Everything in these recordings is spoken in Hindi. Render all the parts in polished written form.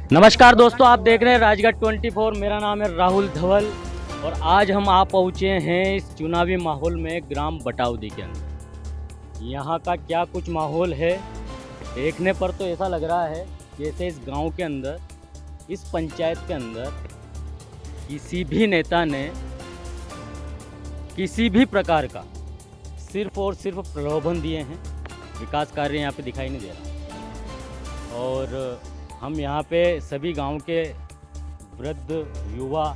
नमस्कार दोस्तों, आप देख रहे हैं राजगढ़ 24। मेरा नाम है राहुल धवल और आज हम आ पहुँचे हैं इस चुनावी माहौल में ग्राम बटावदी के अंदर। यहाँ का क्या कुछ माहौल है, देखने पर तो ऐसा लग रहा है जैसे इस गांव के अंदर, इस पंचायत के अंदर किसी भी नेता ने किसी भी प्रकार का सिर्फ और सिर्फ प्रलोभन दिए हैं। विकास कार्य यहाँ पे दिखाई नहीं दे रहा। और हम यहाँ पे सभी गांव के वृद्ध, युवा,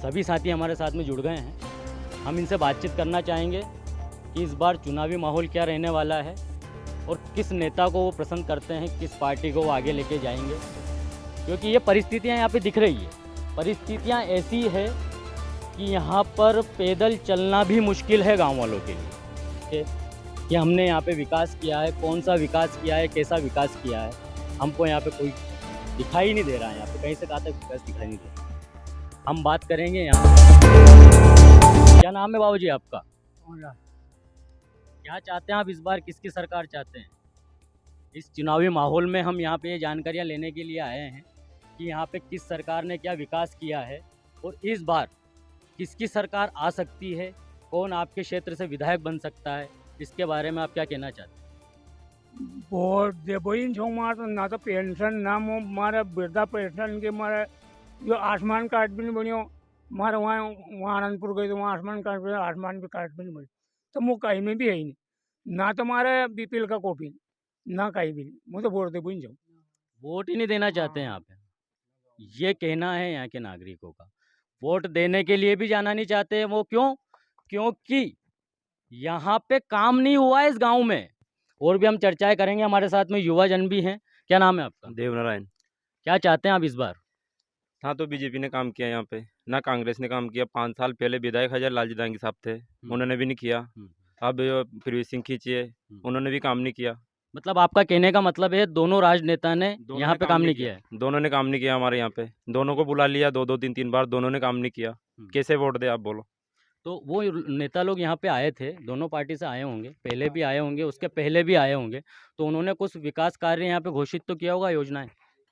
सभी साथी हमारे साथ में जुड़ गए हैं। हम इनसे बातचीत करना चाहेंगे कि इस बार चुनावी माहौल क्या रहने वाला है और किस नेता को वो पसंद करते हैं, किस पार्टी को वो आगे लेके जाएंगे। क्योंकि ये परिस्थितियाँ यहाँ पे दिख रही है। परिस्थितियाँ ऐसी है कि यहाँ पर पैदल चलना भी मुश्किल है गाँव वालों के लिए कि हमने यहाँ पे विकास किया है, कौन सा विकास किया है, कैसा विकास किया है, हमको यहाँ पे कोई दिखाई नहीं दे रहा है। यहाँ पे कहीं से कहा तक विकास दिखाई नहीं दे रहा। हम बात करेंगे यहाँ पे। क्या नाम है बाबूजी आपका? क्या चाहते हैं आप इस बार, किसकी सरकार चाहते हैं? इस चुनावी माहौल में हम यहाँ पे ये जानकारियाँ लेने के लिए आए हैं कि यहाँ पे किस सरकार ने क्या विकास किया है और इस बार किसकी सरकार आ सकती है, कौन आपके क्षेत्र से विधायक बन सकता है, इसके बारे में आप क्या कहना चाहते हैं? वोट देबो इन छो मार ना तो पेंशन ना मो मारे वृद्धा पेंशन के मारे जो आयुष्मान कार्ड भी नहीं बनियो। मारे वहाँ आनंदपुर गए तो वहाँ आयुष्मान कार्ड भी, आयुष्मान भी कार्ड भी नहीं बनी। तो मुँह कहीं में भी है ही नहीं, ना तो मारे बीपीएल का कॉपी, ना कहीं भी नहीं। मुझे तो वोट देबो इन जाऊँ। वोट ही नहीं देना चाहते हैं यहाँ पे, ये कहना है यहाँ के नागरिकों का। वोट देने के लिए भी जाना नहीं चाहते हैं वो। क्यों? क्योंकि यहाँ पे काम नहीं हुआ है इस गांव में। और भी हम चर्चाएं करेंगे, हमारे साथ में युवा जन भी हैं। क्या नाम है आपका? देवनारायण। क्या चाहते हैं आप इस बार? हाँ, तो बीजेपी ने काम किया यहाँ पे, ना कांग्रेस ने काम किया। 5 साल पहले विधायक हजार लालजी डांगी साहब थे, उन्होंने भी नहीं किया। अब फिर सिंह खींचिए, उन्होंने भी काम नहीं किया। मतलब आपका कहने का मतलब है दोनों राजनेता ने यहाँ पे काम नहीं किया है? दोनों ने काम नहीं किया हमारे यहाँ पे। दोनों को बुला लिया 2-2 3-3 बार, दोनों ने काम नहीं किया। कैसे वोट दे आप बोलो? तो वो नेता लोग यहाँ पे आए थे, दोनों पार्टी से आए होंगे, पहले भी आए होंगे, उसके पहले भी आए होंगे, तो उन्होंने कुछ विकास कार्य यहाँ पे घोषित तो किया होगा, योजनाएं।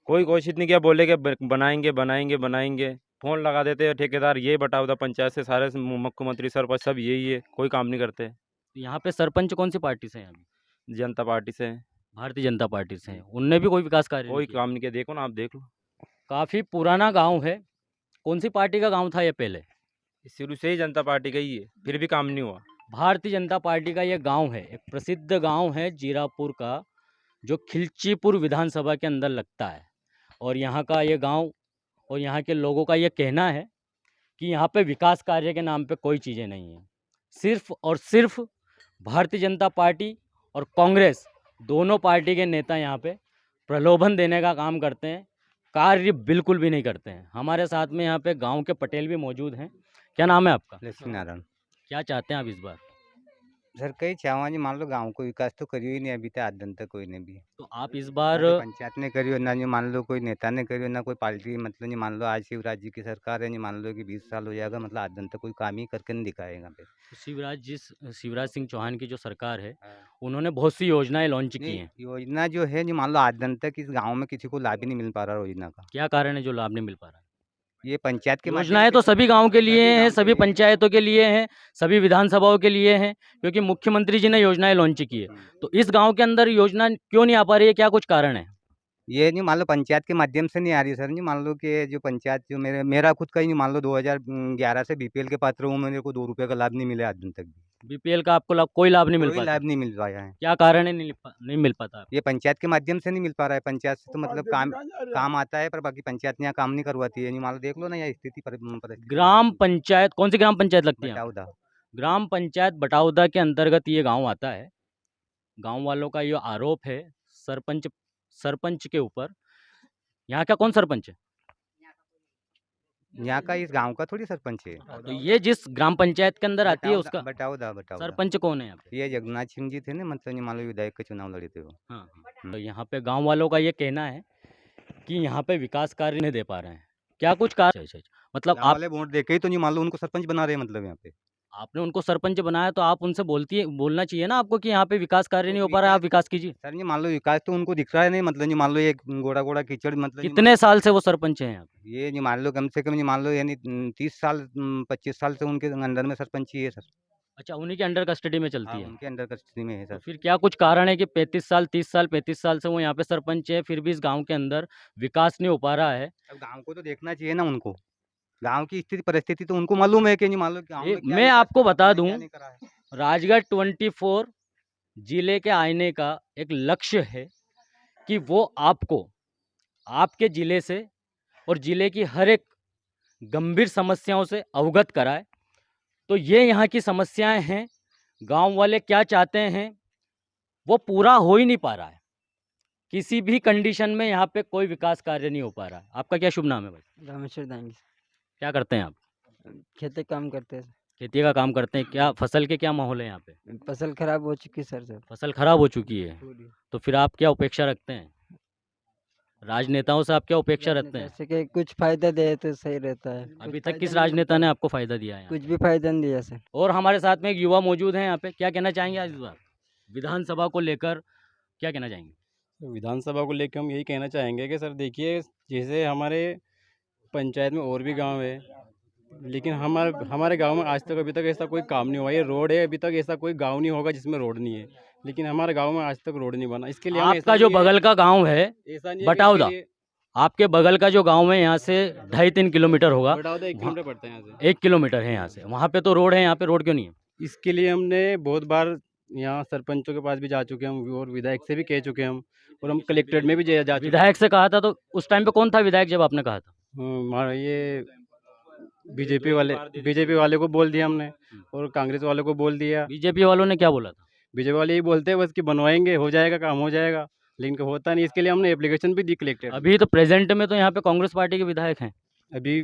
कोई घोषित नहीं किया, बोले कि बनाएंगे बनाएंगे बनाएंगे। फोन लगा देते हैं ठेकेदार, ये बटावदा पंचायत से सारे मुख्यमंत्री सरपंच सब यही है, कोई काम नहीं करते। तो यहाँ पे सरपंच कौन सी पार्टी से हैं अभी? जनता पार्टी से। भारतीय जनता पार्टी से हैं, उनने भी कोई विकास कार्य कोई नहीं किया। काम नहीं किया, देखो ना, आप देख लो। काफ़ी पुराना गांव है। कौन सी पार्टी का गांव था ये पहले? शुरू से ही जनता पार्टी का ही है, फिर भी काम नहीं हुआ। भारतीय जनता पार्टी का ये गांव है, एक प्रसिद्ध गांव है जीरापुर का, जो खिलचीपुर विधानसभा के अंदर लगता है। और यहाँ का ये गांव और यहाँ के लोगों का ये कहना है कि यहाँ पे विकास कार्य के नाम पे कोई चीज़ें नहीं हैं। सिर्फ और सिर्फ भारतीय जनता पार्टी और कांग्रेस, दोनों पार्टी के नेता यहाँ पे प्रलोभन देने का काम करते हैं, कार्य बिल्कुल भी नहीं करते हैं। हमारे साथ में यहाँ पे गांव के पटेल भी मौजूद हैं। क्या नाम है आपका? लक्ष्मी नारायण। क्या चाहते हैं आप इस बार? सर कई चाहवा जी मान लो गांव को विकास तो करियो ही नहीं अभी तक, आज दिन तक कोई ने भी। तो आप इस ना बार तो पंचायत ने करियो, ना जी मान लो कोई नेता ने करियो, ना कोई पार्टी। मतलब नहीं मान लो आज शिवराज जी की सरकार है, नहीं मान लो कि 20 साल हो जाएगा, मतलब आज दिन तक कोई काम ही करके नहीं दिखाएगा पे। शिवराज सिंह चौहान की जो सरकार है, उन्होंने बहुत सी योजनाएं लॉन्च की नहीं, हैं। योजना जो है नहीं मान लो आज दिन तक इस गाँव में किसी को लाभ ही नहीं मिल पा रहा योजना का। क्या कारण है जो लाभ नहीं मिल पा रहा है? ये पंचायत के माध्यम योजनाएं तो से- सभी गांव के लिए सभी हैं, गाँव सभी के लिए। पंचायतों के लिए हैं, सभी विधानसभाओं के लिए हैं, क्योंकि मुख्यमंत्री जी ने योजनाएं लॉन्च की है। तो इस गांव के अंदर योजना क्यों नहीं आ पा रही है, क्या कुछ कारण है? ये नहीं मान लो पंचायत के माध्यम से नहीं आ रही सर। नहीं मान लो कि जो पंचायत जो मेरा खुद का ही नहीं मान लो 2011 से बीपीएल के पात्र हूँ, मेरे को 2 रुपये का लाभ नहीं मिला आज दिन तक भी। बीपीएल का आपको कोई लाभ नहीं मिल कोई पाता? लाभ नहीं मिल पाया है। क्या कारण है नहीं मिल पाता? ये पंचायत के माध्यम से नहीं मिल पा रहा है। पंचायत से तो मतलब काम आता है, पर बाकी पंचायत यहाँ काम नहीं करवाती है। नहीं मान लो देख लो ना यहाँ स्थिति परिस्थिति। ग्राम पंचायत, कौन सी ग्राम पंचायत लगती है? बटावदा। ग्राम पंचायत बटावदा के अंतर्गत ये गांव आता है। गांव वालों का ये आरोप है सरपंच के ऊपर। यहाँ का कौन सरपंच है? यहाँ का इस गांव का थोड़ी सरपंच है। तो ये जिस ग्राम पंचायत के अंदर आती है उसका बटावदा सरपंच कौन है यहाँ पे? ये जगन्नाथ सिंह जी थे ना, मतलब नहीं मान लो विधायक के चुनाव लड़े थे वो। हाँ हाँ। तो यहाँ पे गांव वालों का ये कहना है कि यहाँ पे विकास कार्य नहीं दे पा रहे हैं। क्या कुछ कार्य? मतलब गाँव आप वाले वोट देके ही तो नहीं मान लो उनको सरपंच बना रहे हैं, मतलब यहाँ पे आपने उनको सरपंच बनाया तो आप उनसे बोलना चाहिए ना आपको कि यहाँ पे विकास कार्य नहीं हो पा रहा है, आप विकास कीजिए। सर जी मान लो विकास तो उनको दिख रहा है नहीं, मतलब जी मान लो ये गोड़ा गोड़ा कीचड़, मतलब जी कितने साल से वो सरपंच हैं यहाँ पे? ये जी मान लो कम से कम जी मान लो यानी 30 साल 25 साल से उनके अंडर में सरपंच ही है सर। अच्छा, उन्हीं के अंडर कस्टडी में हाँ चलती है। उनके अंडर कस्टडी में है तो सर। फिर क्या कुछ कारण है कि 35 साल 30 साल 35 साल से वो यहाँ पे सरपंच है, फिर भी इस गांव के अंदर विकास नहीं हो पा रहा है? अब गाँव को तो देखना चाहिए ना उनको, गाँव की स्थिति परिस्थिति तो उनको मालूम है कि नहीं मान लो गाँव में क्या मैं विकास आपको करा, बता क्या दूं, नहीं करा है। राजगढ़ 24 जिले के आईने का एक लक्ष्य है कि वो आपको आपके जिले से और जिले की हर एक गंभीर समस्याओं से अवगत कराए। तो ये यहाँ की समस्याएं हैं, गांव वाले क्या चाहते हैं वो पूरा हो ही नहीं पा रहा है। किसी भी कंडीशन में यहाँ पे कोई विकास कार्य नहीं हो पा रहा है। आपका क्या शुभ नाम है भाई? रामेश्वर दांगी। क्या करते हैं आप? खेते काम करते हैं खेती का काम करते हैं। क्या फसल के क्या माहौल है यहाँ पे? सर। फसल खराब हो चुकी सर सब फसल खराब हो चुकी है, पूरी। तो फिर आप क्या अपेक्षा रखते हैं? राजनेताओं से आप क्या अपेक्षा रखते हैं? जैसे कि कुछ फायदा दे तो सही रहता है। अभी कुछ तक किस फायदा नहीं राजनेता ने आपको फायदा दिया है यहाँ? कुछ भी फायदा नहीं दिया सर। और हमारे साथ में एक युवा मौजूद हैं यहाँ पे, क्या कहना चाहेंगे आज इस बार विधानसभा को लेकर, क्या कहना चाहेंगे? विधानसभा को लेकर हम यही कहना चाहेंगे कि सर देखिए, जैसे हमारे पंचायत में और भी गांव है, लेकिन हमारे गांव में आज तक अभी तक ऐसा कोई काम नहीं हुआ। ये रोड है, अभी तक ऐसा कोई गांव नहीं होगा जिसमें रोड नहीं है, लेकिन हमारे गांव में आज तक रोड नहीं बना। इसके लिए हम आपका जो बगल का गांव है ऐसा नहीं है कि बटावदा, इसके लिए- आपके बगल का जो गांव है यहाँ से 2.5-3 किलोमीटर होगा, बटावदा 1 किलोमीटर पड़ता है यहाँ से। 1 किलोमीटर है यहाँ से, वहाँ पे तो रोड है, यहाँ पे रोड क्यों नहीं है? इसके लिए हमने बहुत बार यहाँ सरपंचों के पास भी जा चुके हैं हम, और विधायक से भी कह चुके हैं हम, और हम कलेक्ट्रेट में भी जा चुके हैं। विधायक से कहा था तो उस टाइम पे कौन था विधायक जब आपने कहा था? ये बीजेपी वाले को बोल दिया हमने, और कांग्रेस वाले को बोल दिया। बीजेपी वालों ने क्या बोला था? बीजेपी वाले यही बोलते हैं बस कि बनवाएंगे, हो जाएगा, काम हो जाएगा, लेकिन होता नहीं। इसके लिए हमने एप्लीकेशन भी दी कलेक्टेड। अभी तो प्रेजेंट में तो यहाँ पे कांग्रेस पार्टी के विधायक हैं, अभी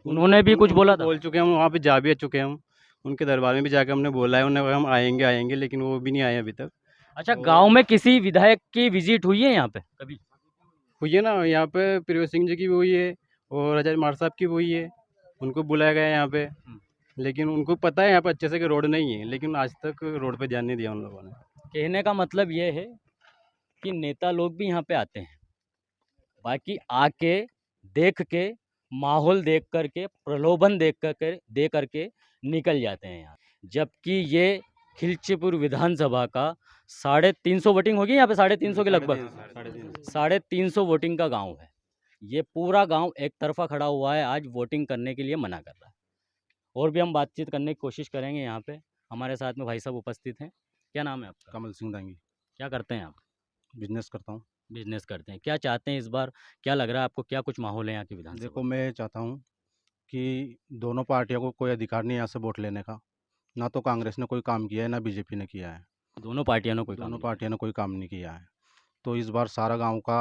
उन्होंने भी कुछ बोला था? बोल चुके हैं हम, वहाँ पे जा भी चुके हैं हम, उनके दरबार में भी जाकर हमने बोला है, उन्होंने कहा हम आएंगे, लेकिन वो भी नहीं आए अभी तक। अच्छा, गांव में किसी विधायक की विजिट हुई है यहाँ पे कभी? हुई है ना, यहाँ पे प्रियो सिंह जी की भी हुई है, और अजय मार साहब की भी हुई है, उनको बुलाया गया है यहाँ पे, लेकिन उनको पता है यहाँ पे अच्छे से कि रोड नहीं है, लेकिन आज तक रोड पे ध्यान नहीं दिया उन लोगों ने। कहने का मतलब ये है कि नेता लोग भी यहाँ पे आते हैं, बाकी आके देख के माहौल देख करके प्रलोभन दे करके निकल जाते हैं यहाँ। जबकि ये खिलचीपुर विधानसभा का 350 वोटिंग होगी यहाँ पे, 350 के लगभग 350 वोटिंग का गांव है। ये पूरा गांव एक तरफा खड़ा हुआ है, आज वोटिंग करने के लिए मना कर रहा है। और भी हम बातचीत करने की कोशिश करेंगे। यहाँ पे हमारे साथ में भाई साहब उपस्थित हैं। क्या नाम है आपका? कमल सिंह दांगी। क्या करते हैं आप? बिजनेस करता हूँ। बिजनेस करते हैं। क्या चाहते हैं इस बार, क्या लग रहा है आपको, क्या कुछ माहौल है यहाँ की विधानसभा? देखो, मैं चाहता हूँ कि दोनों पार्टियों को कोई अधिकार नहीं है यहाँ से वोट लेने का। ना तो कांग्रेस ने कोई काम किया है, ना बीजेपी ने किया है। दोनों पार्टियों ने कोई काम दोनों नहीं किया। पार्टियों ने कोई काम नहीं किया है। तो इस बार सारा गांव का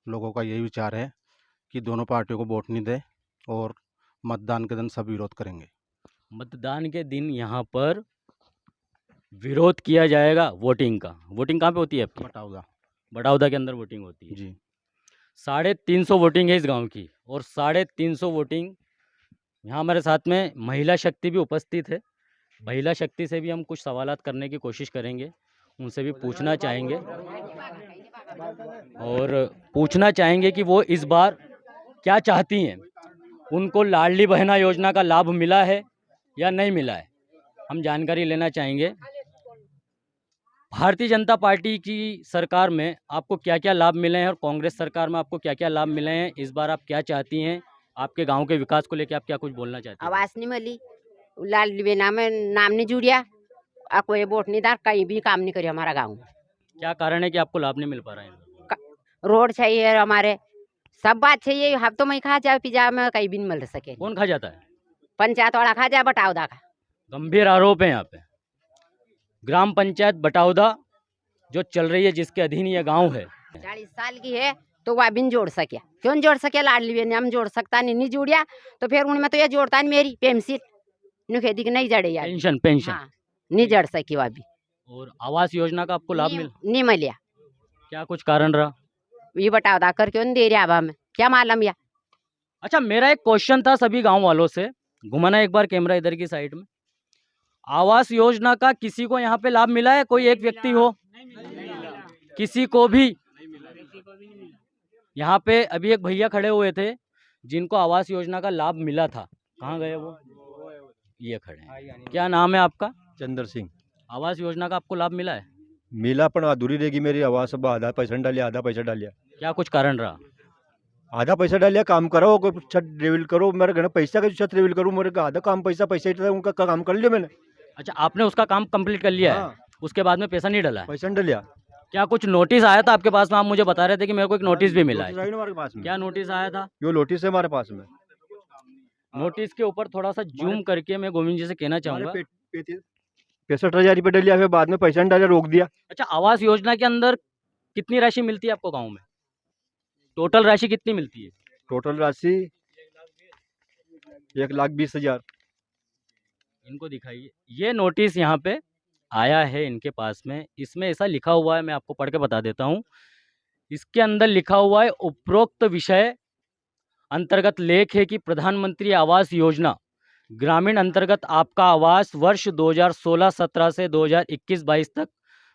लोगों का यही विचार है कि दोनों पार्टियों को वोट नहीं दे, और मतदान के दिन सब विरोध करेंगे। मतदान के दिन यहाँ पर विरोध किया जाएगा वोटिंग का। वोटिंग कहाँ पे होती है आपकी? बटावदा। बड़ौदा के अंदर वोटिंग होती है। जी। 350 वोटिंग है इस गांव की, और 350 वोटिंग यहाँ हमारे साथ में महिला शक्ति भी उपस्थित है। महिला शक्ति से भी हम कुछ सवालात करने की कोशिश करेंगे, उनसे भी पूछना चाहेंगे, और पूछना चाहेंगे कि वो इस बार क्या चाहती हैं। उनको लाडली बहना योजना का लाभ मिला है या नहीं मिला है, हम जानकारी लेना चाहेंगे। भारतीय जनता पार्टी की सरकार में आपको क्या क्या लाभ मिले हैं, और कांग्रेस सरकार में आपको क्या क्या लाभ मिले हैं, इस बार आप क्या चाहती हैं? आपके गांव के विकास को लेकर आप क्या कुछ बोलना चाहती हैं? आवाज नहीं मिली, लाडली बहना में नाम नहीं जुड़िया, कोई वोट नहीं दार, कहीं भी काम नहीं करी हमारा गाँव में। क्या कारण है कि आपको लाभ नहीं मिल पा रहा है? रोड चाहिए हमारे, सब बात चाहिए। हम तो मैं खा जाए पिज्जा में कहीं भी नहीं मिल सके। कौन खा जाता है? पंचायत वाला खा जाए, बटावदा का। गंभीर आरोप है यहाँ पे। ग्राम पंचायत बटावदा जो चल रही है, जिसके अधीन ये गांव है, 40 साल की है तो वह भी नहीं जोड़ सके। क्यों नहीं जोड़ सके? लाडली बहन हम जोड़ सकता नहीं जुड़िया तो फिर उनमें तो ये जोड़ता नहीं। मेरी पेंसिल खेती की नहीं जड़े यार, पेंशन हाँ, नहीं जड़ सकी वह भी। और आवास योजना का आपको लाभ मिला? नहीं मिलिया। क्या कुछ कारण रहा? ये बटावदा कर क्यों नहीं दे रहा? अब हमें क्या मालूम या। अच्छा, मेरा एक क्वेश्चन था सभी गांव वालों से, घुमाना एक बार कैमरा इधर की साइड में। आवास योजना का किसी को यहाँ पे लाभ मिला है? कोई एक व्यक्ति हो, किसी को भी? यहाँ पे अभी एक भैया खड़े हुए थे जिनको आवास योजना का लाभ मिला था, कहाँ गए वो? ये खड़े हैं। क्या नाम है आपका? चंद्र सिंह। आवास योजना का आपको लाभ मिला है? मिला पण अधूरी रहेगी मेरी आवाज सब आधा पैसा डालिया आधा पैसा डालिया क्या कुछ कारण रहा? आधा पैसा डालिया काम करो कोई छत रिवील करो मेरे घर पैसा का छत रिवील करूँ मेरे आधा काम पैसा पैसा उनका काम कर लिया मैंने। अच्छा, आपने उसका काम कंप्लीट कर लिया है, हाँ, उसके बाद में पैसा नहीं डाला है? पैसा नहीं डालिया। क्या कुछ नोटिस आया था आपके पास में? आप मुझे बता रहे थे कि मेरे को एक नोटिस भी मिला नोटिस है। आई ना हमारे पास में। क्या नोटिस आया था? यो नोटिस है हमारे पास में। नोटिस के ऊपर थोड़ा सा जूम करके मैं गोविंद जी से कहना चाहूंगा। 65,000 रुपये डालिया फिर बाद में पैसा नहीं डालिया रोक दिया। अच्छा, आवास योजना के अंदर कितनी राशि मिलती है आपको गांव में? टोटल राशि कितनी मिलती है? टोटल राशि 1,20,000। इनको दिखाइए। ये नोटिस यहाँ पे आया है इनके पास में, इसमें ऐसा लिखा हुआ है, मैं आपको पढ़ के बता देता हूँ। इसके अंदर लिखा हुआ है उपरोक्त विषय अंतर्गत लेख है कि प्रधानमंत्री आवास योजना ग्रामीण अंतर्गत आपका आवास वर्ष 2016-17 से 2021-22 तक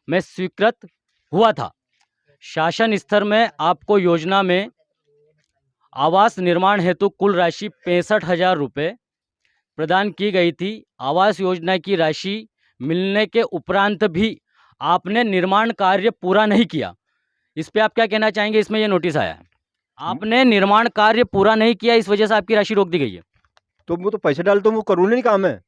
में स्वीकृत हुआ था। शासन स्तर में आपको योजना में आवास निर्माण हेतु कुल राशि 65,000 रुपये प्रदान की गई थी। आवास योजना की राशि मिलने के उपरांत भी आपने निर्माण कार्य पूरा नहीं किया। इस पे आप क्या कहना चाहेंगे? इसमें ये नोटिस आया है, आपने निर्माण कार्य पूरा नहीं किया, इस वजह से आपकी राशि रोक दी गई है। तो वो तो पैसा डाल तो वो करूँ नहीं काम है,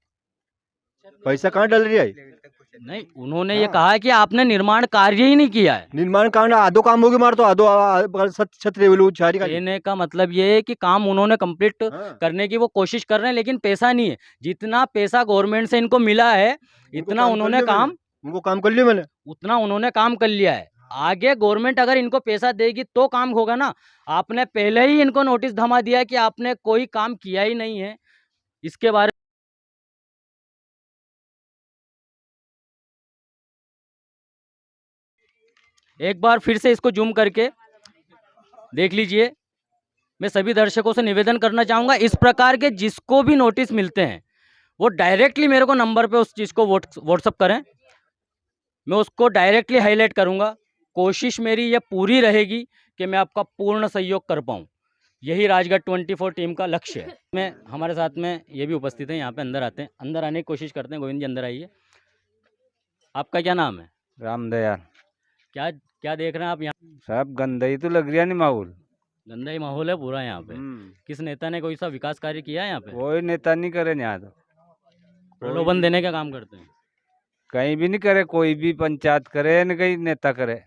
पैसा कहाँ डाल रही है? नहीं, उन्होंने ये कहा है कि आपने निर्माण कार्य ही नहीं किया है। निर्माण काम आधो काम होगी मार तो आधो छत रेवलू छारी का। कहने का मतलब ये है कि काम उन्होंने कंप्लीट हाँ। करने की वो कोशिश कर रहे हैं, लेकिन पैसा नहीं है। जितना पैसा गवर्नमेंट से इनको मिला है इतना उन्होंने काम उनको काम कर लिया मैंने। उतना उन्होंने काम कर लिया है। आगे गवर्नमेंट अगर इनको पैसा देगी तो काम होगा ना। आपने पहले ही इनको नोटिस थमा दिया कि आपने कोई काम किया ही नहीं है। इसके बारे एक बार फिर से इसको जूम करके देख लीजिए। मैं सभी दर्शकों से निवेदन करना चाहूँगा, इस प्रकार के जिसको भी नोटिस मिलते हैं वो डायरेक्टली मेरे को नंबर पे उस चीज़ को व्हाट्सअप करें, मैं उसको डायरेक्टली हाईलाइट करूँगा। कोशिश मेरी ये पूरी रहेगी कि मैं आपका पूर्ण सहयोग कर पाऊँ। यही राजगढ़ 24 टीम का लक्ष्य है। मैं हमारे साथ में ये भी उपस्थित हैं, यहाँ पे अंदर आते हैं, अंदर आने की कोशिश करते हैं। गोविंद जी अंदर आइए। आपका क्या नाम है? रामदयाल। क्या क्या देख रहे हैं आप यहाँ? साहब गंदगी तो लग रहा नहीं माहौल। गंदा ही माहौल है पूरा यहाँ पे। किस नेता ने कोई सा विकास कार्य किया है यहाँ पे? कोई नेता नहीं करे यहाँ तो, प्रलोभन देने का काम करते हैं। कहीं भी नहीं करे, कोई भी पंचायत करे न कहीं नेता करे।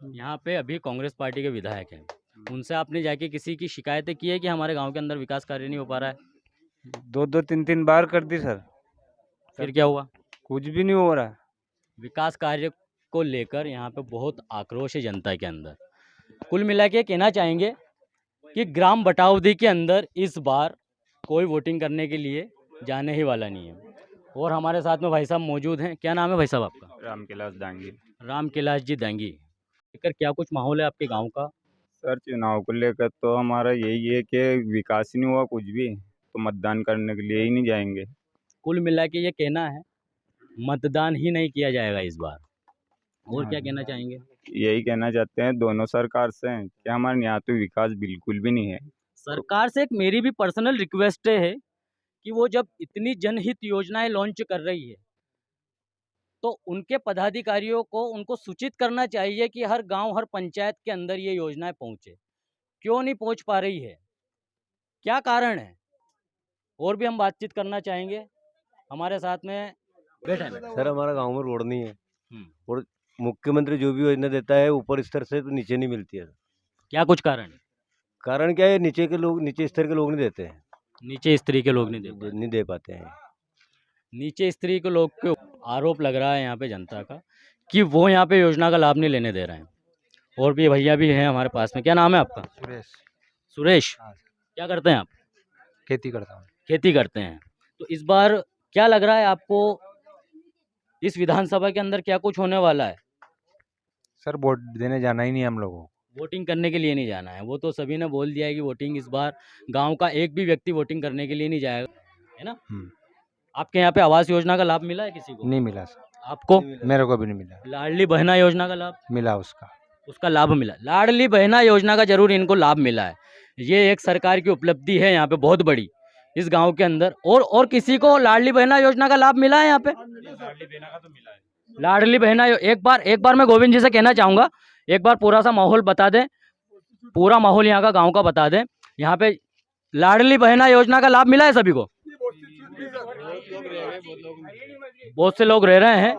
यहाँ पे अभी कांग्रेस पार्टी के विधायक हैं, उनसे आपने जाके किसी की शिकायतें की है कि हमारे गांव के अंदर विकास कार्य नहीं हो पा रहा है? 2-2 3-3 बार कर दी सर, फिर क्या हुआ? कुछ भी नहीं हो रहा। विकास कार्य को लेकर यहाँ पे बहुत आक्रोश है जनता के अंदर। कुल मिला के कहना चाहेंगे कि ग्राम बटावदी के अंदर इस बार कोई वोटिंग करने के लिए जाने ही वाला नहीं है। और हमारे साथ में भाई साहब मौजूद हैं। क्या नाम है भाई साहब आपका? रामकिलास दांगी। रामकिलास जी दांगी। लेकर क्या कुछ माहौल है आपके गांव का? सर चुनाव को लेकर तो हमारा यही है कि विकास ही नहीं हुआ कुछ भी, तो मतदान करने के लिए ही नहीं जाएंगे। कुल मिला के ये कहना है मतदान ही नहीं किया जाएगा इस बार। और क्या कहना चाहेंगे? यही कहना चाहते हैं दोनों सरकार से कि हमारे यहाँ तो विकास बिल्कुल भी नहीं है। सरकार से एक मेरी भी पर्सनल रिक्वेस्ट है कि वो जब इतनी जनहित योजनाएं लॉन्च कर रही है तो उनके पदाधिकारियों को उनको सूचित करना चाहिए कि हर गांव हर पंचायत के अंदर ये योजनाएं पहुंचे। क्यों नहीं पहुंच पा रही है, क्या कारण है? और भी हम बातचीत करना चाहेंगे। हमारे साथ में बैठे हैं। सर हमारा गांव में रोड नहीं है और मुख्यमंत्री जो भी योजना देता है ऊपर स्तर से तो नीचे नहीं मिलती है। क्या कुछ कारण है? कारण क्या है, नीचे के लोग, नीचे स्तर के लोग नहीं देते हैं, नीचे स्त्री के लोग नहीं दे पाते हैं। नीचे स्त्री के लोग के आरोप लग रहा है यहाँ पे जनता का कि वो यहाँ पे योजना का लाभ नहीं लेने दे रहे हैं। और भी भैया भी हैं हमारे पास में। क्या नाम है आपका? सुरेश। सुरेश, क्या करते हैं आप? खेती करता हूँ। खेती करते हैं। तो इस बार क्या लग रहा है आपको, इस विधानसभा के अंदर क्या कुछ होने वाला है? सर वोट देने जाना ही नहीं हम लोगों को। वोटिंग करने के लिए नहीं जाना है, वो तो सभी ने बोल दिया है कि वोटिंग इस बार गांव का एक भी व्यक्ति वोटिंग करने के लिए नहीं जाएगा, है ना? आपके यहाँ पे आवास योजना का लाभ मिला है किसी को? नहीं मिला सर, आपको? मेरे को भी नहीं मिला। लाडली बहना योजना का लाभ? मिला उसका। उसका लाभ मिला। लाडली बहना योजना का जरूर इनको लाभ मिला है। ये एक सरकार की उपलब्धि है यहाँ पे बहुत बड़ी इस गांव के अंदर। और किसी को लाडली बहना योजना का लाभ मिला है यहाँ पे? लाडली बहना एक बार मैं गोविंद जी से कहना चाहूंगा, एक बार पूरा सा माहौल बता दें, पूरा माहौल यहाँ का गांव का बता दें। यहाँ पे लाडली बहना योजना का लाभ मिला है सभी को? बहुत से लोग रह रहे हैं,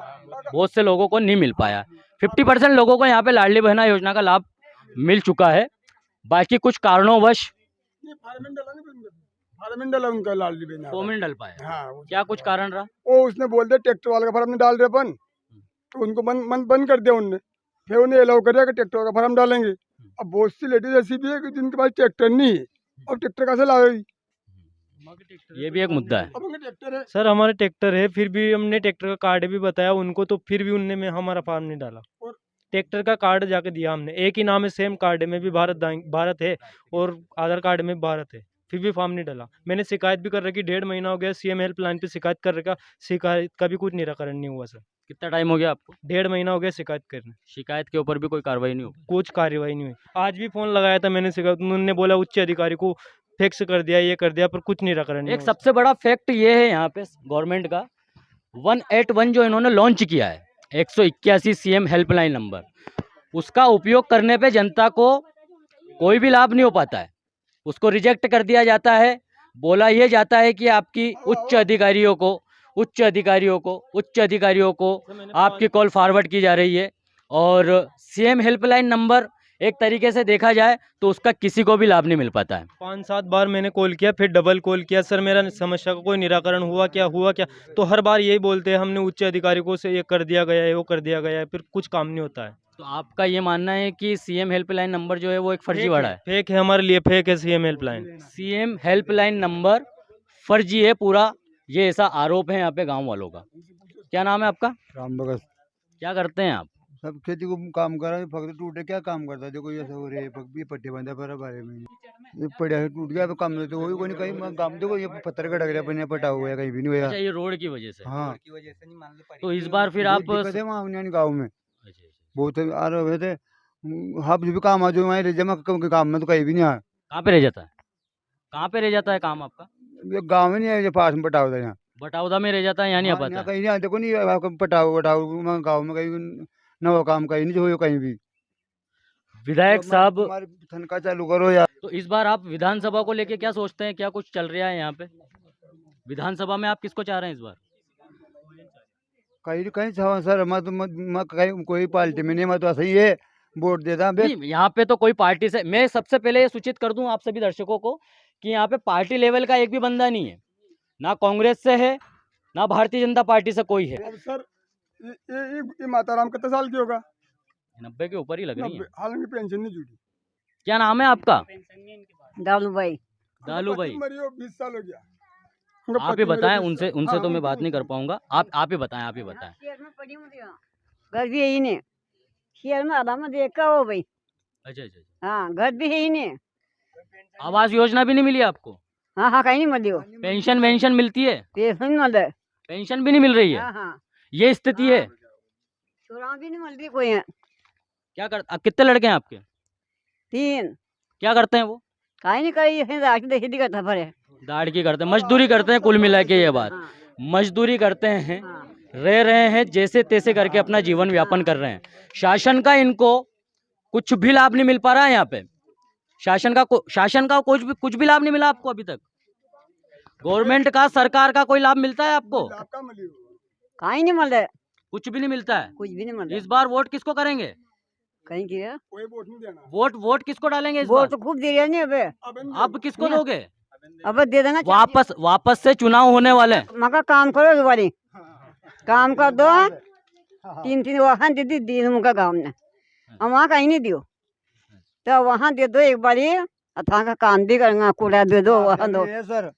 बहुत से लोगों को नहीं मिल पाया। 50% लोगों को यहाँ पे लाडली बहना योजना का लाभ मिल चुका है। बाकी कुछ कारणोंवश फार्म नहीं डाला उनका लाडली बहना। फॉर्म नहीं डल पाया। हाँ, क्या कुछ कारण रहा? वो उसने बोल दिया ट्रैक्टर वाले का फार्म नहीं डाल रहे अपन, तो उनको बंद कर दिया उनने। फिर उन्हें अलाउ कर दिया कि ट्रैक्टर का फार्म डालेंगे। अब बहुत सी लेडीज ऐसी भी है कि जिनके पास ट्रैक्टर नहीं है, अब ट्रैक्टर कैसे लाएगी? ये भी एक मुद्दा है। अब उनका ट्रैक्टर है। सर हमारे ट्रैक्टर है, फिर भी हमने ट्रैक्टर का कार्ड भी बताया उनको, तो फिर भी उनने में हमारा फार्म नहीं डाला। ट्रैक्टर का कार्ड जाके दिया हमने, एक ही नाम है, सेम कार्ड है, में भी भारत है और आधार कार्ड में भारत है, फिर भी फॉर्म नहीं डाला। मैंने शिकायत भी कर रखी, 1.5 महीना हो गया, सीएम हेल्पलाइन पे शिकायत कर रखा, शिकायत का भी कुछ निराकरण नहीं हुआ सर। कितना टाइम हो गया आपको? 1.5 महीना हो गया शिकायत करने। शिकायत के ऊपर भी कोई कार्रवाई नहीं हुई? कुछ कार्रवाई नहीं हुई। आज भी फोन लगाया था मैंने, शिकायत उन्होंने बोला उच्च अधिकारी को फिक्स कर दिया, ये कर दिया, पर कुछ निराकरण नहीं एक हुआ। सबसे बड़ा फैक्ट ये है यहाँ पे गवर्नमेंट का 181 जो इन्होंने लॉन्च किया है, 181 सीएम हेल्पलाइन नंबर, उसका उपयोग करने पे जनता को कोई भी लाभ नहीं हो पाता है। उसको रिजेक्ट कर दिया जाता है। बोला ये जाता है कि आपकी उच्च अधिकारियों को आपकी कॉल फॉरवर्ड की जा रही है। और सीएम हेल्पलाइन नंबर एक तरीके से देखा जाए तो उसका किसी को भी लाभ नहीं मिल पाता है। 5-7 बार मैंने कॉल किया, फिर डबल कॉल किया, सर मेरा समस्या का कोई निराकरण हुआ क्या, तो हर बार यही बोलते हैं हमने उच्च अधिकारियों से ये कर दिया गया है, वो कर दिया गया है, फिर कुछ काम नहीं होता है। तो आपका ये मानना है कि सीएम हेल्पलाइन नंबर जो है वो एक फर्जीवाड़ा है? फेक है, हमारे लिए फेक है CM helpline. CM helpline number फर्जी है पूरा, ये ऐसा आरोप है यहाँ पे गांव वालों का। क्या नाम है आपका? राम भगत। क्या करते हैं आप? सब खेती को काम कर रहा है, फक्त टूटे क्या काम करता है? देखो ये सब हो रहे ये पट्टे बंधा पर बारे में ये पड़ा है, टूट गया तो काम नहीं, तो वही कोई नहीं कहीं काम। देखो ये पत्थर का डगरा बने पटा हुआ है, कहीं भी नहीं हुआ। अच्छा, ये रोड की वजह से? हाँ, तो इस बार फिर आप गाँव में बहुत आ रहे थे, आप जो भी काम आ जो वहाँ जमा काम में तो कहीं भी नहीं आया। कहाँ पे रह जाता है? कहाँ पे रह जाता है काम आपका? ये गाँव में नहीं है, ये पास में पटाव था, यहाँ बटावदा में रह जाता है, यहाँ नहीं आ पाता? कहीं नहीं आते को नहीं पटाव गाँव में कहीं न हो काम, कहीं नहीं हो कहीं भी। विधायक साहब तनख्वाह चालू करो यार। तो इस बार आप विधानसभा को लेके क्या सोचते हैं? क्या कुछ चल रहा है यहाँ पे विधानसभा में? आप किसको चाह रहे हैं इस बार? कहीं कहीं सर मैं कहीं कोई पार्टी में नहीं, मैं तो सही है वोट देता हूँ। यहाँ पे तो कोई पार्टी से, मैं सबसे पहले ये सूचित कर दूं आप सभी दर्शकों को कि यहाँ पे पार्टी लेवल का एक भी बंदा नहीं है, ना कांग्रेस से है ना भारतीय जनता पार्टी से कोई है। अब सर ये माताराम कितने साल की होगा? 90 के ऊपर ही लग रही है। हालांकि पेंशन नहीं जुड़ी। क्या नाम है आपका? दालू भाई। दालू भाई, 20 साल हो गया। आप ही बताएं, उनसे तो मैं बात नहीं कर पाऊंगा। आप ही बताएं। घर भी यही नहीं, शहर में आधा में देख हो भाई। अच्छा। हाँ, घर भी है ही नहीं। आवास योजना भी नहीं मिली आपको? हाँ, कहीं नहीं मिली हो। पेंशन मिलती है? पेंशन नहीं मिल रहा, पेंशन भी नहीं मिल रही है। हाँ, ये स्थिति है। चुनाव भी नहीं मिल रही कोई है। क्या कर कितने लड़के हैं आपके? 3। क्या करते हैं वो? कहीं नहीं कहीं राशन देखी करता पर है, दाढ़ की करते हैं, मजदूरी करते हैं। कुल मिला के ये बात, मजदूरी करते हैं, रह रहे हैं, जैसे तैसे करके अपना जीवन व्यापन कर रहे हैं। शासन का इनको कुछ भी लाभ नहीं मिल पा रहा है यहाँ पे। शासन का कुछ भी लाभ नहीं मिला आपको अभी तक? गवर्नमेंट का, सरकार का कोई लाभ मिलता है आपको? कहीं नहीं मिल रहा, कुछ भी नहीं मिलता है। कुछ भी नहीं मिल रहा। इस बार वोट किसको करेंगे? कहीं की कोई वोट नहीं देना। वोट किसको डालेंगे इस वो बार? तो खूब दे रहे नहीं अबे। अब किसको दोगे? अब दे देना। वापस से चुनाव होने वाले हैं। मगर काम करो दोबारी, काम कर दो। 3 वाहन दे दी दिन मुका गाँव ने, हम वहाँ कहीं नहीं दियो, तो वहाँ दे दो एक बारी, अथा का काम भी करेंगे, कूड़ा दे दो, वहाँ दो। सर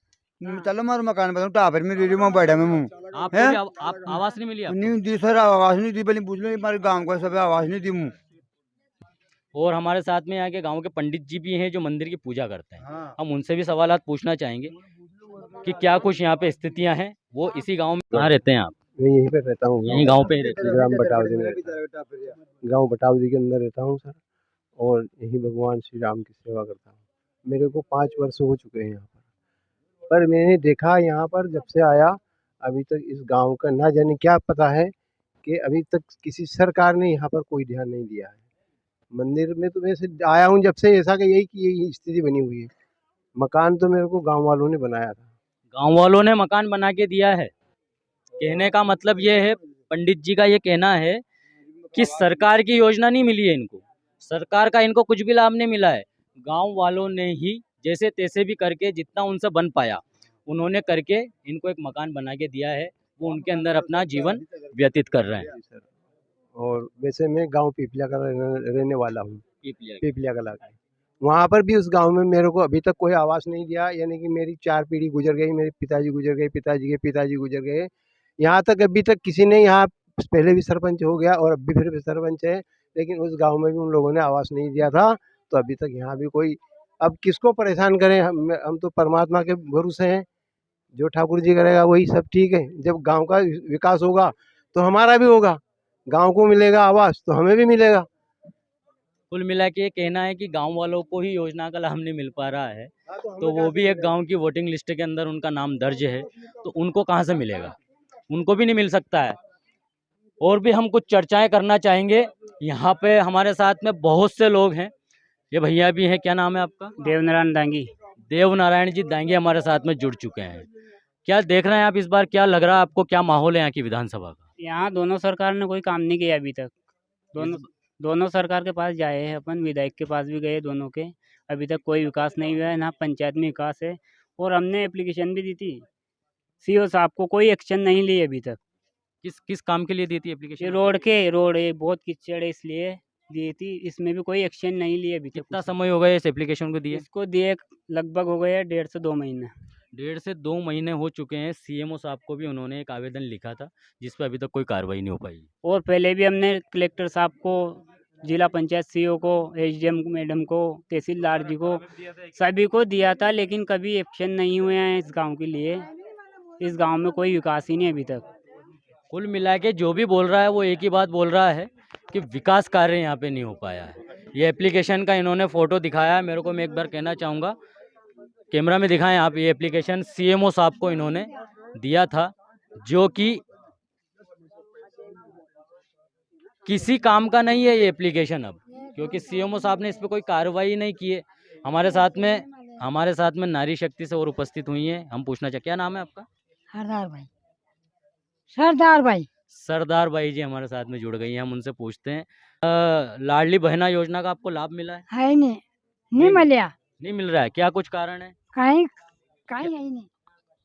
चलो मारो मकान बताऊँ टापर में रेडियो में बैठा मैं आपको आवाज नहीं मिली? नहीं दी सर, आवाज नहीं दी, पहले पूछ लो हमारे गाँव का सब आवाज नहीं दी मुँह। और हमारे साथ में यहाँ के गांव के पंडित जी भी हैं जो मंदिर की पूजा करते हैं। हम उनसे भी सवालात पूछना चाहेंगे। कि क्या कुछ यहाँ पे स्थितियाँ हैं। वो इसी गांव में कहाँ रहते हैं आप? मैं यहीं पे रहता हूँ, यहीं गांव पे ही रहते हैं। ग्राम बटावदी में गांव बटावदी के अंदर रहता हूँ सर, और यहीं भगवान श्री राम की सेवा करता हूँ। मेरे को 5 वर्ष हो चुके हैं यहाँ पर मैंने देखा यहाँ पर जब से आया अभी तक इस गांव का ना जाने क्या पता है कि अभी तक किसी सरकार ने यहाँ पर कोई ध्यान नहीं दिया है। मंदिर में तो वैसे आया हूँ जब से, ऐसा कि यही स्थिति बनी हुई है। मकान तो मेरे को गांव वालों ने बनाया था। गांव वालों ने मकान बना के दिया है। कहने का मतलब ये है, पंडित जी का ये कहना है कि सरकार की योजना नहीं मिली है इनको, सरकार का इनको कुछ भी लाभ नहीं मिला है। गांव वालों ने ही जैसे तैसे भी करके जितना उनसे बन पाया उन्होंने करके इनको एक मकान बना के दिया है। वो उनके अंदर अपना जीवन व्यतीत कर रहे हैं। और वैसे मैं गांव पीपलिया का रहने वाला हूँ, पीपलिया पीपलिया कला का। वहाँ पर भी उस गांव में मेरे को अभी तक कोई आवास नहीं दिया, यानी कि मेरी 4 पीढ़ी गुजर गई। मेरे पिताजी गुजर गए, पिताजी के पिताजी गुजर गए। यहाँ तक अभी तक किसी ने, यहाँ पहले भी सरपंच हो गया और अभी फिर भी सरपंच है, लेकिन उस गांव में भी उन लोगों ने आवास नहीं दिया था। तो अभी तक यहाँ भी कोई, अब किसको परेशान करें, हम तो परमात्मा के भरोसे हैं, जो ठाकुर जी करेगा वही सब ठीक है। जब गांव का विकास होगा तो हमारा भी होगा, गांव को मिलेगा आवास तो हमें भी मिलेगा। कुल मिला के ये कहना है कि गांव वालों को ही योजना का लाभ नहीं मिल पा रहा है, तो वो भी एक गांव की वोटिंग लिस्ट के अंदर उनका नाम दर्ज है, तो उनको कहां से मिलेगा? उनको भी नहीं मिल सकता है। और भी हम कुछ चर्चाएं करना चाहेंगे। यहाँ पे हमारे साथ में बहुत से लोग हैं, ये भैया भी हैं। क्या नाम है आपका? देवनारायण दांगी। देवनारायण जी दांगी हमारे साथ में जुड़ चुके हैं। क्या देख रहे हैं आप इस बार, क्या लग रहा है आपको, क्या माहौल है यहाँ की विधानसभा का? यहाँ दोनों सरकार ने कोई काम नहीं किया अभी तक। दोनों सरकार के पास जाए हैं अपन, विधायक के पास भी गए दोनों के, अभी तक कोई विकास नहीं हुआ है, ना पंचायत में विकास है। और हमने एप्लीकेशन भी दी थी सीओ साहब को, कोई एक्शन नहीं ली अभी तक। किस काम के लिए दी थी ये एप्लीकेशन? रोड है, बहुत कीचड़ है इसलिए दी थी, इसमें भी कोई एक्शन नहीं लिए अभी तक। कितना समय हो गया इस एप्लीकेशन को दिए? इसको दिए लगभग हो गए 1.5 से 2 महीने। 1.5 से 2 महीने हो चुके हैं। सीएमओ साहब को भी उन्होंने एक आवेदन लिखा था जिस पर अभी तक कोई कार्रवाई नहीं हो पाई। और पहले भी हमने कलेक्टर साहब को, जिला पंचायत सीओ को, एसडीएम मैडम को, तहसीलदार जी को, सभी को दिया था, लेकिन कभी एक्शन नहीं हुए हैं इस गांव के लिए। इस गांव में कोई विकास ही नहीं अभी तक। कुल मिला के जो भी बोल रहा है वो एक ही बात बोल रहा है कि विकास कार्य यहाँ पे नहीं हो पाया है। ये एप्लीकेशन का इन्होंने फ़ोटो दिखाया है मेरे को। मैं एक बार कहना चाहूँगा, कैमरा में दिखाएं आप। ये एप्लीकेशन सीएमओ साहब को इन्होंने दिया था, जो कि किसी काम का नहीं है ये एप्लीकेशन अब, क्योंकि सीएमओ साहब ने इस पर कोई कार्रवाई नहीं की है। हमारे साथ में नारी शक्ति से और उपस्थित हुई हैं। हम पूछना चाहते, क्या नाम है आपका? सरदार भाई। सरदार भाई। सरदार भाई जी हमारे साथ में जुड़ गई हैं। हम उनसे पूछते हैं, लाडली बहना योजना का आपको लाभ मिला है? नहीं मिला। नहीं मिल रहा है, क्या कुछ कारण है? कहीं नहीं।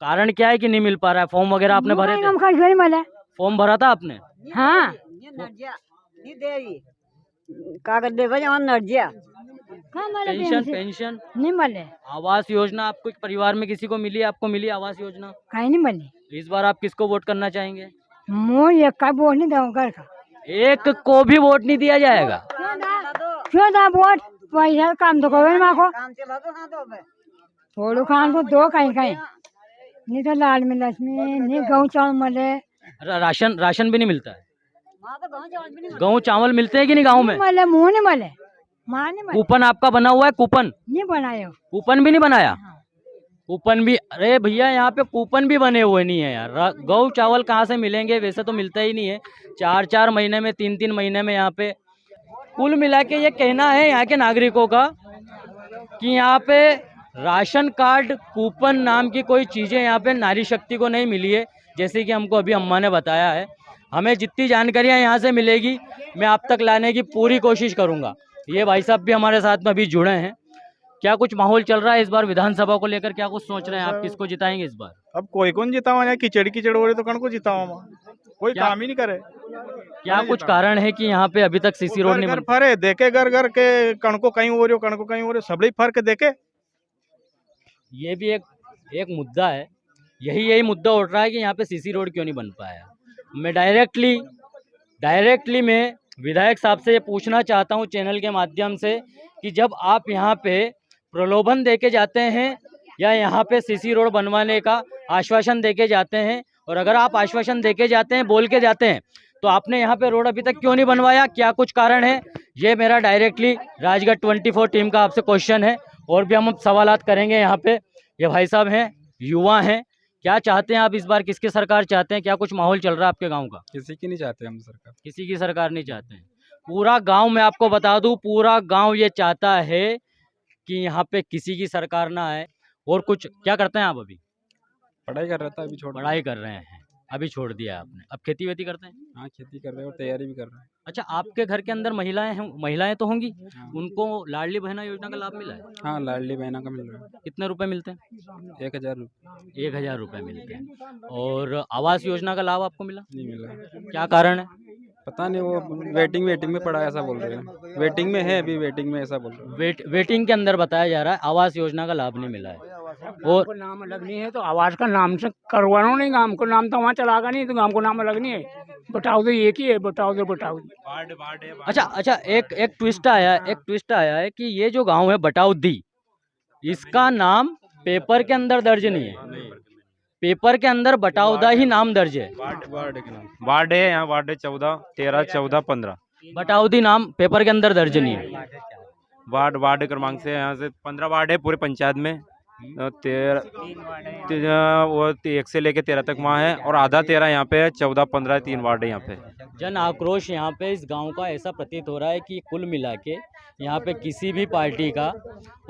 कारण क्या है कि नहीं मिल पा रहा है? फॉर्म वगैरह आपने भरे थे? फॉर्म भरा था आपने? हाँ। कागज देखो जमा नर्जिया पेंशन नहीं मिले। आवास योजना आपको परिवार में किसी को मिली? आपको मिली आवास योजना? कहीं नहीं मिली। इस बार आप किसको वोट करना चाहेंगे? मुझे एक का वोट नहीं दूंगा। एक को भी वोट नहीं दिया जाएगा। क्यों दा वोट? पैसा काम तो करो माँ को, थोड़ो खान को दो कहीं नहीं तो लाल में लक्ष्मी नहीं, गेहूँ चावल मिले। राशन भी नहीं मिलता है? गेहूँ चावल मिलते हैं कि नहीं गाँव में? मिले, मुँह नहीं मिले, माँ नहीं मिले। कूपन आपका बना हुआ है? कूपन नहीं बनाया। कूपन भी नहीं बनाया? कूपन भी, अरे भैया यहाँ पे कूपन भी बने हुए नहीं है यार। गेहूँ चावल कहाँ से मिलेंगे? वैसे तो मिलता ही नहीं है। 4-4 महीने में, 3-3 महीने में यहाँ पे। कुल मिला के ये कहना है यहाँ के नागरिकों का कि यहाँ पे राशन कार्ड, कूपन नाम की कोई चीज़ें यहाँ पे नारी शक्ति को नहीं मिली है, जैसे कि हमको अभी अम्मा ने बताया है। हमें जितनी जानकारियाँ यहाँ से मिलेगी मैं आप तक लाने की पूरी कोशिश करूँगा। ये भाई साहब भी हमारे साथ में अभी जुड़े हैं। क्या कुछ माहौल चल रहा है इस बार विधानसभा को लेकर? क्या कुछ सोच रहे हैं आप, किसको जिताएंगे इस बार? अब कोई कौन जितावा? यहाँ कीचड़ हो रही तो कौन को जितावा? कोई काम ही नहीं करे। क्या कुछ कारण है कि यहाँ पे अभी तक सीसी रोड नहीं बन? फरे देखे घर के कण को कहीं हो रही हो, कण को कहीं हो रही हो, सब फर्क देखे। ये भी एक मुद्दा है। यही मुद्दा उठ रहा है कि यहाँ पे सीसी रोड क्यों नहीं बन पाया। मैं डायरेक्टली मैं विधायक साहब से ये पूछना चाहता हूँ चैनल के माध्यम से कि जब आप यहाँ पे प्रलोभन देके जाते हैं या यहाँ पे सीसी रोड बनवाने का आश्वासन देके जाते हैं, और अगर आप आश्वासन देके जाते हैं, बोल के जाते हैं, तो आपने यहाँ पे रोड अभी तक क्यों नहीं बनवाया? क्या कुछ कारण है? ये मेरा डायरेक्टली राजगढ़ 24 टीम का आपसे क्वेश्चन है। और भी हम सवालात करेंगे यहाँ पे। ये भाई साहब हैं, युवा हैं, क्या चाहते हैं आप इस बार? किसकी सरकार चाहते हैं? क्या कुछ माहौल चल रहा है आपके गाँव का? किसी की नहीं चाहते हम सरकार। किसी की सरकार नहीं चाहते हैं। पूरा गांव, मैं आपको बता दूं, पूरा गांव ये चाहता है कि यहाँ पे किसी की सरकार ना आए। और कुछ क्या करते हैं आप अभी? पढ़ाई कर रहा था, अभी छोड़ पढ़ाई कर रहे हैं, अभी छोड़ दिया आपने। अब खेती वेती करते हैं? हाँ, खेती कर रहे हैं और तैयारी भी कर रहे हैं। अच्छा, आपके घर के अंदर महिलाएं हैं, महिलाएं तो होंगी, उनको लाडली बहना योजना का लाभ मिला है? हाँ, लाडली बहना का मिल रहा है। कितने रुपए मिलते हैं? 1000 रुपये। 1000 रुपये मिलते हैं। और आवास योजना का लाभ आपको मिला? नहीं मिला। क्या कारण है? पता नहीं, वो वेटिंग में पड़ा है ऐसा बोल रहे हैं। वेटिंग में है, अभी वेटिंग में ऐसा बोल रहे हैं। वेटिंग के अंदर बताया जा रहा है, आवास योजना का लाभ नहीं मिला है। और नाम अलग नहीं है तो आवाज का नाम से करवाना नहीं, गांव को नाम तो वहाँ चलागा नहीं, तो गांव को नाम अलग नहीं है। बताओ तो एक ही है, बताओ तो बताओ। अच्छा, एक ट्विस्ट आया है कि ये जो गांव है बटाउदी, इसका नाम पेपर के अंदर दर्ज नहीं है। पेपर के अंदर बटाउदा ही नाम दर्ज है। वार्ड है यहाँ, वार्ड है 14, 13, 14, 15। बटाउदी नाम पेपर के अंदर दर्ज नहीं है। वार्ड क्रमांक से यहाँ से 15 वार्ड है पूरे पंचायत में। 13 वो 1 से लेके 13 तक वहाँ है, और आधा 13 यहाँ पे है, 14, 15 3 वार्ड है यहाँ पे। जन आक्रोश यहाँ पे इस गांव का ऐसा प्रतीत हो रहा है कि कुल मिला के यहाँ पे किसी भी पार्टी का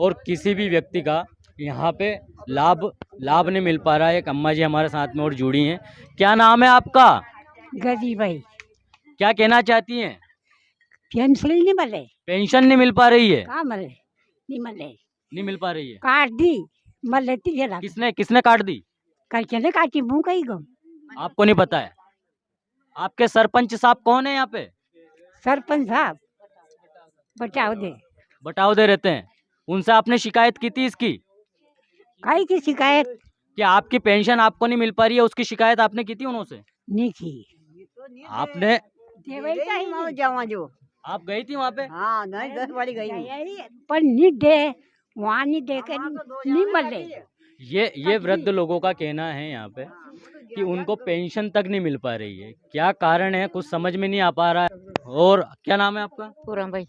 और किसी भी व्यक्ति का यहाँ पे लाभ नहीं मिल पा रहा है। एक अम्मा जी हमारे साथ में और जुड़ी हैं। क्या नाम है आपका? गजी भाई। क्या कहना चाहती हैं? पेंशन नहीं मिले। पेंशन नहीं मिल पा रही है? कहाँ मिले? नहीं मिले। नहीं मिल पा रही है? काट दी, मिल किसने काट दी? करके ने काटी, मुँह कहीं गम। आपको नहीं पता है? आपके सरपंच साहब कौन है यहाँ पे? सरपंच साहब बटाउदे रहते हैं। उनसे आपने शिकायत की थी इसकी? काई की शिकायत? कि आपकी पेंशन आपको नहीं मिल पा रही है, उसकी शिकायत आपने की थी उनसे? नहीं की। आपने जो आप गई थी वहाँ पे? हाँ, नहीं 10 बारी गई पर नहीं दे, वहाँ नहीं दे कर नहीं मिले। ये वृद्ध लोगों का कहना है यहाँ पे कि उनको पेंशन तक नहीं मिल पा रही है। क्या कारण है, कुछ समझ में नहीं आ पा रहा है। और क्या नाम है आपका? पूरा भाई।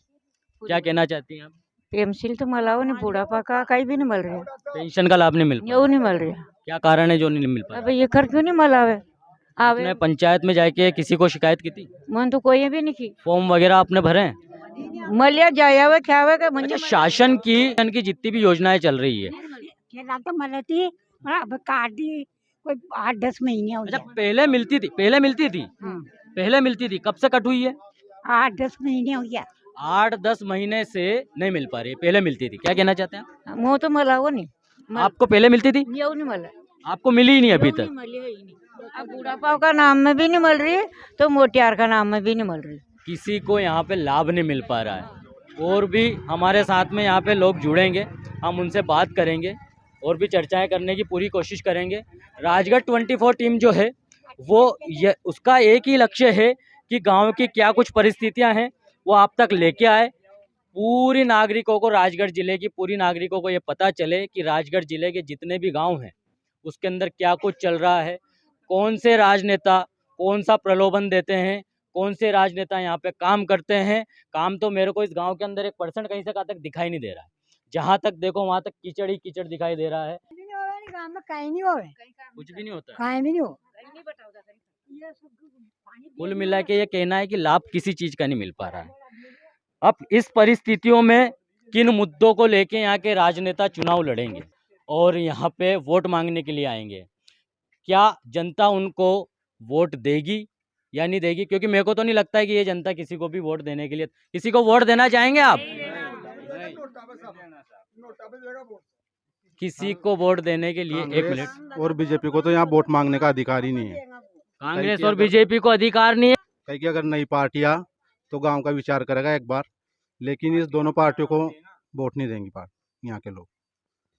क्या कहना चाहती हैं आप? पेंशन तो मिला नहीं, बुढ़ापा का कहीं भी नहीं मिल रहा। पेंशन का लाभ नहीं मिल ये नहीं मिल रहा। क्या कारण है जो नहीं मिल पा रहा? अब ये कर क्यों नहीं मिलावे? आपने पंचायत में जाके किसी को शिकायत की थी? मन तो कोई भी नहीं की। फॉर्म वगैरह आपने भरे हैं? मलिया जाया क्या हुआ? अच्छा, शासन की जितनी भी योजनाएं चल रही है, तो मिलती, अब काट दी, कोई 8-10 महीने हो अच्छा पहले मिलती थी? पहले मिलती थी, कब से कट हुई है? 8-10 महीने हो गया। 8-10 महीने से नहीं मिल पा रही है, पहले मिलती थी। क्या कहना चाहते हैं आप? मुँह तो मला वो नहीं। आपको पहले मिलती थी? नहीं मिला। आपको मिली ही नहीं अभी तक? अब बुढ़ापा का नाम में भी नहीं मिल रही, तो मोटियार का नाम में भी नहीं मिल रही। किसी को यहाँ पे लाभ नहीं मिल पा रहा है। और भी हमारे साथ में यहाँ पे लोग जुड़ेंगे, हम उनसे बात करेंगे और भी चर्चाएं करने की पूरी कोशिश करेंगे। राजगढ़ 24 टीम जो है वो उसका एक ही लक्ष्य है कि गांव की क्या कुछ परिस्थितियां हैं वो आप तक लेके आए। पूरी नागरिकों को, राजगढ़ ज़िले की पूरी नागरिकों को ये पता चले कि राजगढ़ ज़िले के जितने भी गांव हैं उसके अंदर क्या कुछ चल रहा है, कौन से राजनेता कौन सा प्रलोभन देते हैं, कौन से राजनेता यहाँ पे काम करते हैं। काम तो मेरे को इस गांव के अंदर 1% कहीं से कहाँ तक दिखाई नहीं दे रहा है। जहाँ तक देखो वहाँ तक कीचड़ ही कीचड़ दिखाई दे रहा है। कहीं नहीं हो, कुछ भी नहीं होता, कहीं भी नहीं हो। कुल मिला के ये कहना है कि लाभ किसी चीज का नहीं मिल पा रहा है। अब इस परिस्थितियों में किन मुद्दों को लेके यहाँ के राजनेता चुनाव लड़ेंगे और यहाँ पे वोट मांगने के लिए आएंगे, क्या जनता उनको वोट देगी या नहीं देगी? क्योंकि मेरे को तो नहीं लगता है कि ये जनता किसी को भी वोट देने के लिए, किसी को वोट देना चाहेंगे आप? किसी को वोट देने के लिए, एक मिनट, और बीजेपी को तो यहाँ वोट मांगने का अधिकार ही नहीं है। कांग्रेस और बीजेपी को अधिकार नहीं है। कहीं कि अगर नई पार्टियां तो गांव का विचार करेगा एक बार, लेकिन इस दोनों पार्टियों को वोट नहीं देंगी यहाँ के लोग।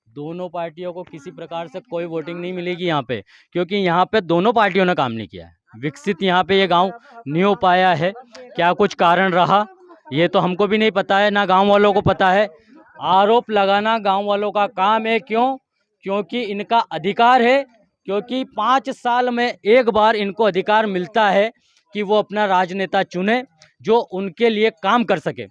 दोनों पार्टियों को किसी प्रकार से कोई वोटिंग नहीं मिलेगी यहाँ पे, क्योंकि यहाँ पे दोनों पार्टियों ने काम नहीं किया है। विकसित यहाँ पे ये गांव नहीं हो पाया है। क्या कुछ कारण रहा ये तो हमको भी नहीं पता है, ना गांव वालों को पता है। आरोप लगाना गांव वालों का काम है। क्यों? क्योंकि इनका अधिकार है, क्योंकि 5 साल में एक बार इनको अधिकार मिलता है कि वो अपना राजनेता चुने जो उनके लिए काम कर सके।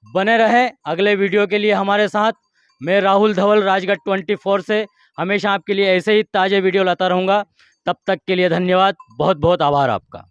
बने रहें अगले वीडियो के लिए हमारे साथ। मैं राहुल धवल, राजगढ़ 24 से हमेशा आपके लिए ऐसे ही ताज़े वीडियो लाता रहूँगा। तब तक के लिए धन्यवाद, बहुत बहुत आभार आपका।